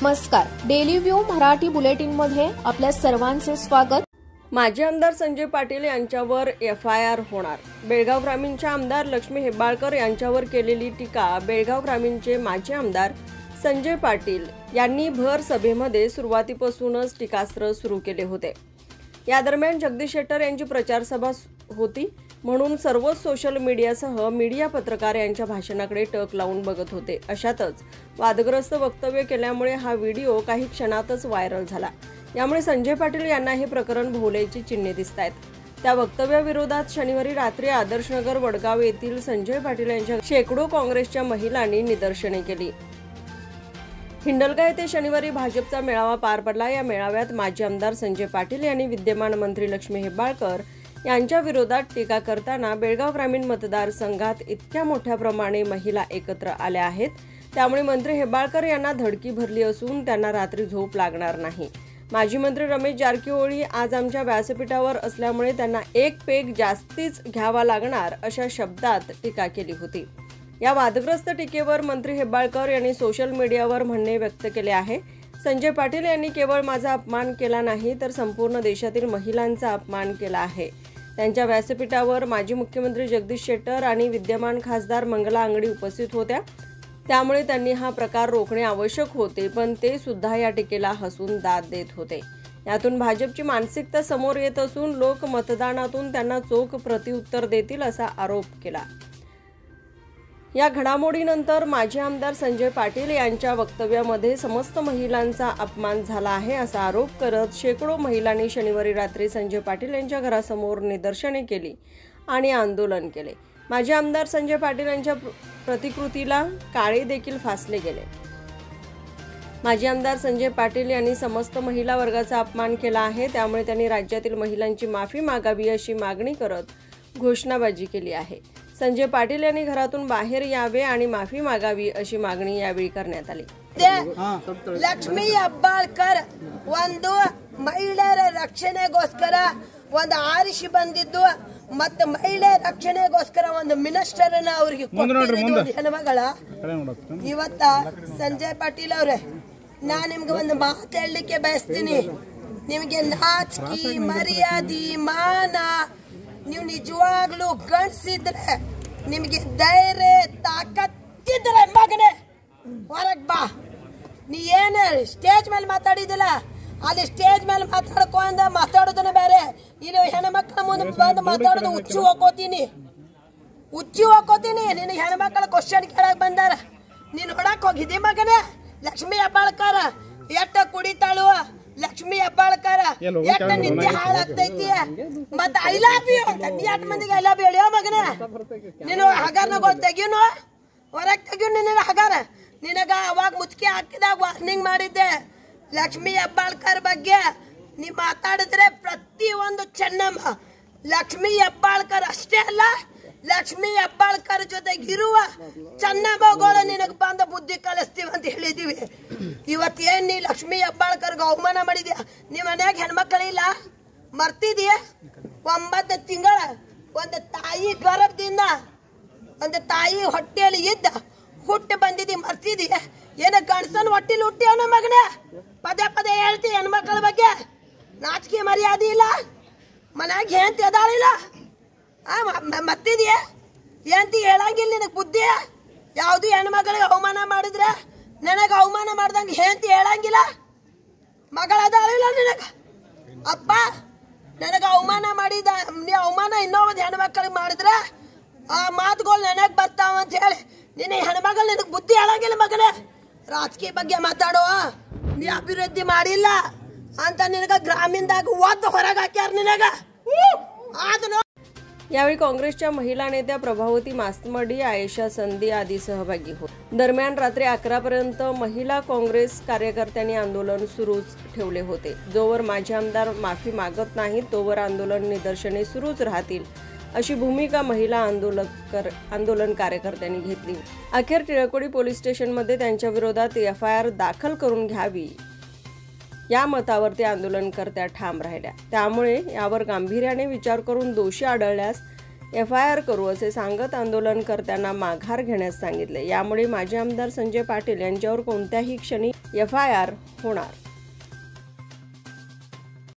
नमस्कार, daily view Marathi बुलेटिनमध्ये आपल्या सर्वांचे स्वागत। माजी आमदार संजय पाटील यांच्यावर एफआयआर होणार। बेळगाव ग्रामीणच्या आमदार लक्ष्मी हेब्बाळकर यांच्यावर केलेली टीका बेळगाव ग्रामीणचे माजी आमदार संजय पाटील यांनी भर सभेमध्ये सुरुवातीपासूनच टीकास्त्र सुरू केले होते। या दरम्यान जगदीश शेट्टर यांची प्रचार सभा होती म्हणून सर्वच सोशल मीडियासह मीडिया पत्रकार यांच्या भाषणाकडे टक लावून बघत होते। अशातच वादग्रस्त वक्तव्य केल्यामुळे हा व्हिडिओ काही क्षणातच व्हायरल झाला। यामुळे संजय पाटील यांना हे प्रकरण भोवल्याची चिन्हे दिसतात। त्या वक्तव्याविरोधात शनिवारी रात्री आदर्शनगर वडगाव येथील संजय पाटील यांच्या शेकडो काँग्रेसच्या महिलांनी निदर्शने केली। हिंडलगा येथे शनिवारी भाजपचा मेळावा पार पडला। या मेळाव्यात माजी आमदार संजय पाटील यांनी विद्यमान मंत्री लक्ष्मी हेब्बाळकर यांच्या विरोधात टीका करताना बेळगाव ग्रामीण मतदारसंघात इतक्या मोठ्या प्रमाणे महिला एकत्र आल्या आहेत, त्यामुळे मंत्री हेब्बाळकर यांना धडकी भरली असून त्यांना रात्री झोप लागणार नाही। माजी मंत्री रमेश जारकीहोळी आज आमच्या व्यासपीठावर असल्यामुळे त्यांना एक पेग जास्तीच घ्यावा लागणार अशा शब्दात टीका केली होती। या वादग्रस्त टीकेवर मंत्री हेब्बाळकर यांनी सोशल मीडियावर म्हणणे व्यक्त केले आहे। संजय पाटील यांनी केवळ माझा अपमान केला नाही तर संपूर्ण देशातील महिलांचा अपमान केला आहे। त्यांच्या व्यासपीठावर माजी मुख्यमंत्री जगदीश शेट्टर आणि विद्यमान खासदार मंगला अंगडी उपस्थित होत्या, त्यामुळे त्यांनी हा प्रकार रोखणे आवश्यक होते, पण ते सुद्धा या टीकेला हसून दाद देत होते। यातून भाजपची मानसिकता समोर येत असून लोक मतदानातून त्यांना चोख प्रत्युत्तर देतील असा आरोप केला। या घडामोडीनंतर माजी आमदार संजय पाटील यांच्या वक्तव्यामध्ये समस्त महिलांचा अपमान झाला आहे असा आरोप करत शेकडो महिलांनी शनिवारी रात्री संजय पाटील यांच्या घरासमोर निदर्शने केली आणि आंदोलन केले। माजी आमदार संजय पाटील यांच्या प्रतिकृतीला काळे देखील फासले गेले। माजी आमदार संजय पाटील यांनी समस्त महिला वर्गाचा अपमान केला आहे, त्यामुळे त्यांनी राज्यातील महिलांची माफी मागावी अशी मागणी करत घोषणाबाजी केली आहे। संजय पाटील यांनी घरातून बाहेर यावे आणि माफी मागावी अशी मागणी यावेळी करण्यात आली। ಲಕ್ಷ್ಮಿ ಹೆಬ್ಬಾಳ್ಕರ್ ಒಂದು ಮಹಿಳೆಯರ ರಕ್ಷಣೆಗೋಸ್ಕರ ಒಂದು ಆರಿಸಿ ಬಂದಿದ್ದು ಮತ್ತೆ ಮಹಿಳೆ ರಕ್ಷಣೆಗೋಸ್ಕರ ಒಂದು ಮಿನಿಸ್ಟರ್ ಅನ್ನ ಅವರಿಗೆ ಹೆಣ್ಮಗಳ ಇವತ್ತ ಸಂಜಯ್ ಪಾಟೀಲ್ ಅವರೇ, ನಾನು ನಿಮ್ಗೆ ಒಂದು ಮಾತು ಹೇಳಲಿಕ್ಕೆ ಬಯಸ್ತೀನಿ। ನಿಮಗೆ ನಾಚಿಕೆ ಮರ್ಯಾದೆ ಮಾನ ನೀವು ನಿಜವಾಗ್ಲೂ ಗಂಡಸಿದ್ರೆ ನಿಮಗೆ ಧೈರ್ಯ ತಾಕತ್ತಿದ್ರೆ ಮಗನೇ ಹೊರಗೆ ಬಾ। ನೀ ಏನು ಸ್ಟೇಜ್ ಮೇಲೆ ಮಾತಾಡಿದಿಲ್ಲ, ಅಲ್ಲಿ ಸ್ಟೇಜ್ ಮೇಲೆ ಮಾತಾಡೋದನ್ನ ಬೇರೆ, ಇಲ್ಲಿ ಹೆಣ್ಮಕ್ಳ ಮುಂದೆ ಬಂದು ಮಾತಾಡೋದು ಹುಚ್ಚು ಹೋಗ್ಕೋತೀನಿ ನಿನ್ನ ಹೆಣ್ಮಕ್ಳ ಕ್ವಶನ್ ಕೇಳಕ್ ಬಂದಾರ, ನೀನು ಹೊಡಕ್ ಹೋಗಿದ್ದಿ ಮಗನೇ। ಲಕ್ಷ್ಮಿ ಹೆಬ್ಬಾಳ್ಕರ್ ಎಷ್ಟ ಕುಡಿತಾಳು, ಲಕ್ಷ್ಮಿ ಹೆಬ್ಬಾಳ್ಕರ್ ಎಷ್ಟ ನಿದ್ದೆ ಹಾಳಾಗ್ತೈತಿ, ಮತ್ತ ಐ ಲವ್ ಯು ಅಂತ ನೀ ಎಷ್ಟು ಮಂದಿಗೆ ಐ ಲವ್ ಯು ಹೇಳಿಯೋ ಮಗನೇ। ನೀನು ಹಗಾರನ ತೆಗಿಯೋನು ಹೊರಗೆ ತೆಗಿಯೋ ನಿನ್ನ ಹಗಾರ। ನಿನಗ ಅವಾಗ ಮುಚ್ಕೆ ಹಾಕಿದಾಗ ವಾರ್ನಿಂಗ್ ಮಾಡಿದ್ದೆ, ಲಕ್ಷ್ಮಿ ಹೆಬ್ಬಾಳ್ಕರ್ ಬಗ್ಗೆ ನೀ ಮಾತಾಡಿದ್ರೆ ಪ್ರತಿಯೊಂದು ಚೆನ್ನಮ್ಮ ಲಕ್ಷ್ಮಿ ಹೆಬ್ಬಾಳ್ಕರ್ ಅಷ್ಟೇ ಅಲ್ಲ, ಲಕ್ಷ್ಮಿ ಹೆಬ್ಬಾಳ್ಕರ್ ಜೊತೆಗಿರುವ ಚೆನ್ನಮ್ಮಗಳು ನಿನಗೆ ಬಂದ ಬುದ್ಧಿ ಕಲಿಸ್ತೀವಿ ಅಂತ ಹೇಳಿದೀವಿ। ಇವತ್ತೇನು ನೀ ಲಕ್ಷ್ಮಿ ಹೆಬ್ಬಾಳ್ಕರ್ಗೆ ಅವಮಾನ ಮಾಡಿದ್ಯಾ? ನಿಮ್ಮ ಮನ್ಯಾಗ ಹೆಣ್ಮಕ್ಳಿಲ್ಲ ಮರ್ತಿದೀಯ? 9 ತಿಂಗಳ ಒಂದು ತಾಯಿ ಗರ್ಭದಿಂದ ಒಂದು ತಾಯಿ ಹೊಟ್ಟೆಯಲ್ಲಿ ಇದ್ದ ಹುಟ್ಟು ಬಂದಿದ್ದಿ ಮರ್ತಿದೀಯ? ಏನ ಗಂಡಸನ್ ಹೊಟ್ಟಿಲಿ ಹುಟ್ಟಿಯವನ ಮಗನೇ? ಪದೇ ಪದೇ ಹೇಳ್ತಿ ಹೆಣ್ಮಕ್ಳ ಬಗ್ಗೆ, ನಾಚಿಕೆ ಮರ್ಯಾದೆ ಇಲ್ಲ, ಮನ್ಯಾಗ ಹೆಂಡತಿ ಅದಾಳಿಲ್ಲ, ಮತ್ತಿದೆಯ ಏಂತಿ ಹೇಳಂಗಿಲ್ಲ ನಿನಗೆ ಬುದ್ಧಿ? ಯಾವುದು ಹೆಣ್ಮಕ್ಳಿಗೆ ಅವಮಾನ ಮಾಡಿದ್ರೆ ನನಗೆ ಅವಮಾನ ಮಾಡ್ದಂಗೆ ಹೆಂಡತಿ ಹೇಳಂಗಿಲ್ಲ? ಮಗಳ ಅದಾಳಿಲ್ಲ ನಿನಗೆ? ಅಪ್ಪ ನನಗೆ ಅವಮಾನ ಮಾಡಿದ, ನೀ ಅವಮಾನ ಇನ್ನೊಂದು ಹೆಣ್ಮಕ್ಳಿಗೆ ಮಾಡಿದ್ರೆ ಆ ಮಾತುಗಳು ನನಗೆ ಬರ್ತಾವ ಅಂತ ಹೇಳಿ ನಿನ್ನ ಹೆಣ್ಮಗಳು ನಿನಗೆ ಬುದ್ಧಿ ಹೇಳಂಗಿಲ್ಲ ಮಗನೇ? ರಾಜಕೀಯ ಬಗ್ಗೆ ಮಾತಾಡೋ, ನೀ ಅಭಿವೃದ್ಧಿ ಮಾಡಿಲ್ಲ ಅಂತ ನಿನಗ ಗ್ರಾಮೀಣದಾಗ ಒದ್ದು ಹೊರಗೆ ಹಾಕ್ಯಾರ ನಿನಗ ಅದನ್ನು। यावेळी काँग्रेसच्या महिला नेत्या प्रभावती मास्तमडी, आयशा संधी आदी सहभागी होते। दरम्यान रात्री 11 पर्यंत महिला काँग्रेस कार्यकर्त्यांनी आंदोलन सुरूच ठेवले होते। जोवर माजी आमदार माफी मागत नाहीत तोवर आंदोलन निदर्शने सुरूच राहतील अशी भूमिका महिला आंदोलन कार्यकर्त्यांनी घेतली। अखेर टिळकोडी पोलीस स्टेशनमध्ये त्यांच्या विरोधात एफआयआर दाखल करून घ्यावी या मतावरती आंदोलनकर्त्या ठाम राहिल्या। त्यामुळे यावर गांभीर्याने विचार करून दोषी आढळल्यास FIR करू असे सांगत आंदोलनकर्त्यांना माघार घेण्यास सांगितले। यामुळे माजी आमदार संजय पाटील यांच्यावर कोणत्याही क्षणी FIR होणार।